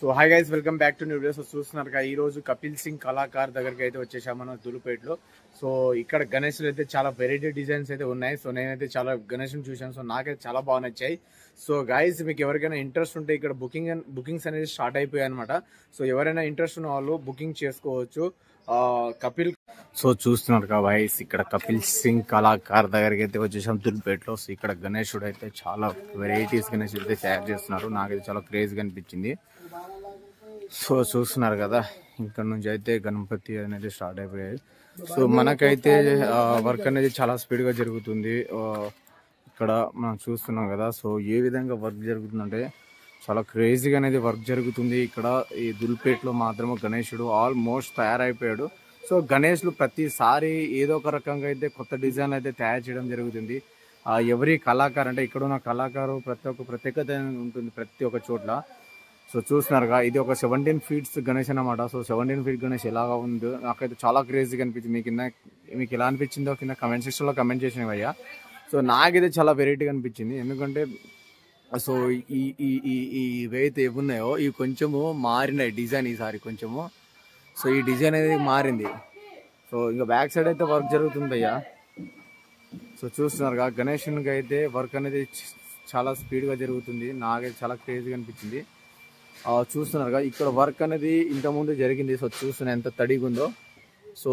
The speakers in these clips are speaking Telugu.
So hi guys, welcome back to new videos. చూస్తున్నారు కదా, ఈ రోజు కపిల్ సింగ్ కళాకార్ దగ్గరికి అయితే వచ్చేసాము మనం దులుపేటలో. సో ఇక్కడ గణేష్లు అయితే చాలా వెరైటీ డిజైన్స్ అయితే ఉన్నాయి. సో నేనైతే చాలా గణేష్ని చూశాను. సో నాకైతే చాలా బాగా నచ్చాయి. సో గైస్, మీకు ఎవరికైనా ఇంట్రెస్ట్ ఉంటే ఇక్కడ బుకింగ్స్ అనేది స్టార్ట్ అయిపోయాయి అనమాట. సో ఎవరైనా ఇంట్రెస్ట్ ఉన్న వాళ్ళు బుకింగ్ చేసుకోవచ్చు. కపిల్ సో చూస్తున్నారు కదా గైస్, ఇక్కడ కపిల్ సింగ్ కళాకార్ దగ్గరికి అయితే వచ్చేసాం దుల్పేటలో. సో ఇక్కడ గణేశుడు అయితే చాలా వెరైటీస్ గణేష్ అయితే తయారు చేస్తున్నారు. నాకైతే చాలా క్రేజ్గా అనిపించింది. సో చూస్తున్నారు కదా, ఇక్కడ నుంచి అయితే గణపతి అనేది స్టార్ట్ అయిపోయాయి. సో మనకైతే వర్క్ అనేది చాలా స్పీడ్గా జరుగుతుంది. ఇక్కడ మనం చూస్తున్నాం కదా. సో ఏ విధంగా వర్క్ జరుగుతుందంటే చాలా క్రేజీగా అనేది వర్క్ జరుగుతుంది. ఇక్కడ ఈ దుల్పేటలో మాత్రమే గణేశుడు ఆల్మోస్ట్ తయారైపోయాడు. సో గణేష్లు ప్రతిసారి ఏదో ఒక రకంగా అయితే కొత్త డిజైన్ అయితే తయారు చేయడం జరుగుతుంది. ఎవరి కళాకారు అంటే ఇక్కడ ఉన్న కళాకారు ప్రతి ఒక్క ప్రత్యేకత ఉంటుంది ప్రతి ఒక్క చోట్ల. సో చూస్తున్నారుగా, ఇది ఒక 17 feet గణేష్ అనమాట. సో 17 feet గణేష్ ఎలాగా ఉందో నాకైతే చాలా క్రేజీగా అనిపించింది. మీకు ఎలా అనిపించిందో కింద కమెంట్ సెక్షన్లో కమెంట్ చేసినవి అయ్యా. సో నాకైతే చాలా వెరైటీగా అనిపించింది. ఎందుకంటే సో ఈ ఇవైతే ఏమున్నాయో ఇవి కొంచెము మారినాయి డిజైన్ ఈసారి కొంచెము. సో ఈ డిజైన్ అనేది మారింది. సో ఇంకా బ్యాక్ సైడ్ అయితే వర్క్ జరుగుతుంది అయ్యా. సో చూస్తున్నారుగా, గణేషునికి అయితే వర్క్ అనేది చాలా స్పీడ్గా జరుగుతుంది. నాకైతే చాలా క్రేజీగా అనిపించింది. చూస్తున్నారుగా, ఇక్కడ వర్క్ అనేది ఇంతకుముందు జరిగింది. సో చూస్తున్నా ఎంత తడిగా ఉందో. సో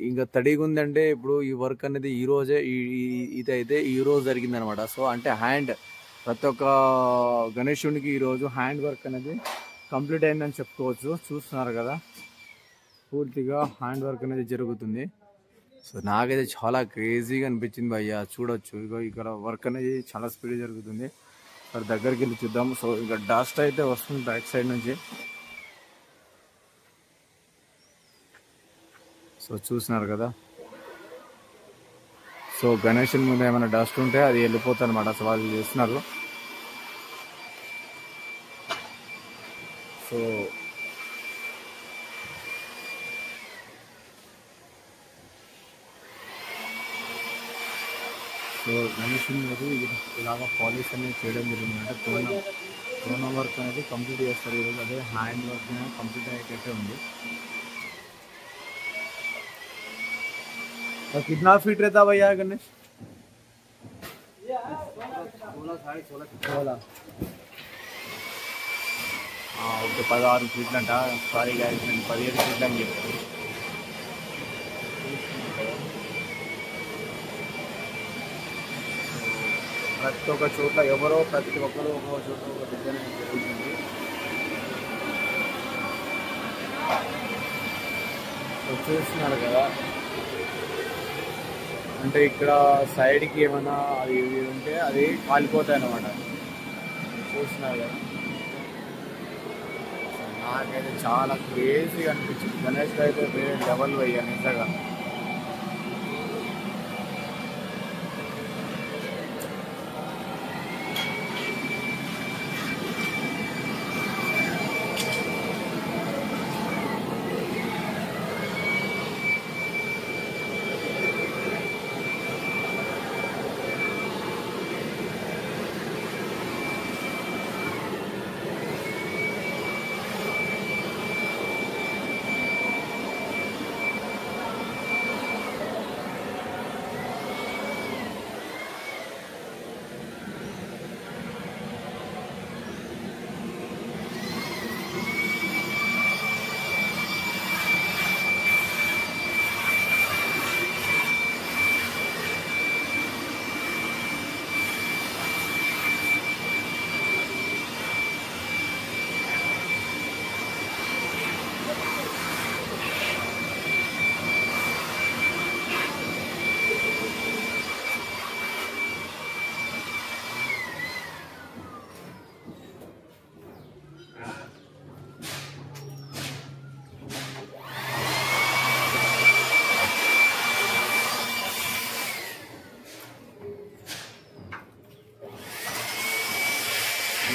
ఇంకా తడిగా ఉందంటే ఇప్పుడు ఈ వర్క్ అనేది ఈ రోజే ఇదైతే ఈ రోజు జరిగింది అనమాట. సో అంటే ప్రతి ఒక్క గణేశునికి ఈరోజు హ్యాండ్ వర్క్ అనేది కంప్లీట్ అయిందని చెప్పుకోవచ్చు. చూస్తున్నారు కదా, పూర్తిగా హ్యాండ్ వర్క్ అనేది జరుగుతుంది. సో నాకైతే చాలా క్రేజీగా అనిపించింది భయ్యా. చూడొచ్చు, ఇగో ఇక్కడ వర్క్ అనేది చాలా స్పీడ్ జరుగుతుంది. ఇక్కడ దగ్గరికి వెళ్ళి చూద్దాం. సో ఇక్కడ డస్ట్ అయితే వస్తుంది బ్యాక్ సైడ్ నుంచి. సో చూస్తున్నారు కదా. సో గణేశుని ముందు ఏమైనా డస్ట్ ఉంటే అది వెళ్ళిపోతుంది అనమాట. సో వాళ్ళు చేస్తున్నారు. సో గణేశుని మీద ఇలాగ పాలిష్ అనేది చేయడం జరిగింది. అంటే కోన వర్క్ అనేది కంప్లీట్ చేస్తారు ఈరోజు. అదే హ్యాండ్ వర్క్ అనేది కంప్లీట్ అయ్యేటట్టే ఉంది. कितना फीट रहता भैया गणेश? 16 ఓకే, 16 feet అంట. సారీ గైస్, నేను 17 feet అని చెప్పాను. ప్రతి ఒక్క చోట్ల ప్రతి ఒక్కరు ఒక్కొక్క చోట ఒక డిజైన్ జరుగుతుంది. చూస్తున్నారు కదా, అంటే ఇక్కడ సైడ్కి ఏమైనా అది ఉంటే అది కాలిపోతాయి అన్నమాట. చూస్తున్నారు కదా, నాకైతే చాలా క్రేజీగా అనిపించింది. గణేష్ అయితే వేరే లెవెల్ అయ్యా నిజంగా.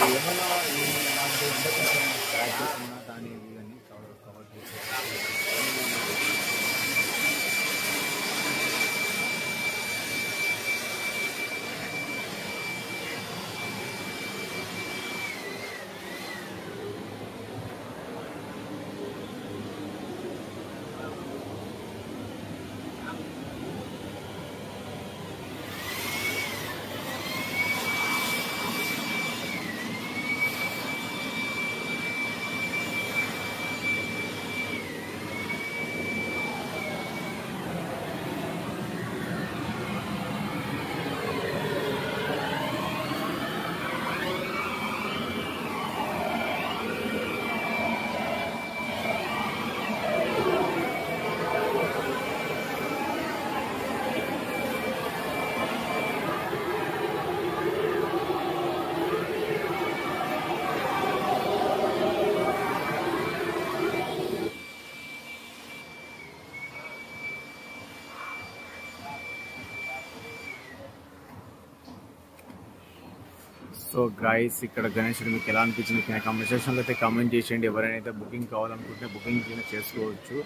ఏమైనా ప్రాక్టీస్ ఉన్నా కానీ ఇవన్నీ కవర్ చేస్తారు. సో గాయస్ ఇక్కడ గణేశుడు మీకు ఎలా అనిపించింది కింద కామెంట్ సెక్షన్లో అయితే కామెంట్ చేసేయండి. ఎవరైనా అయితే బుకింగ్ కావాలనుకుంటే బుకింగ్ చేసుకోవచ్చు.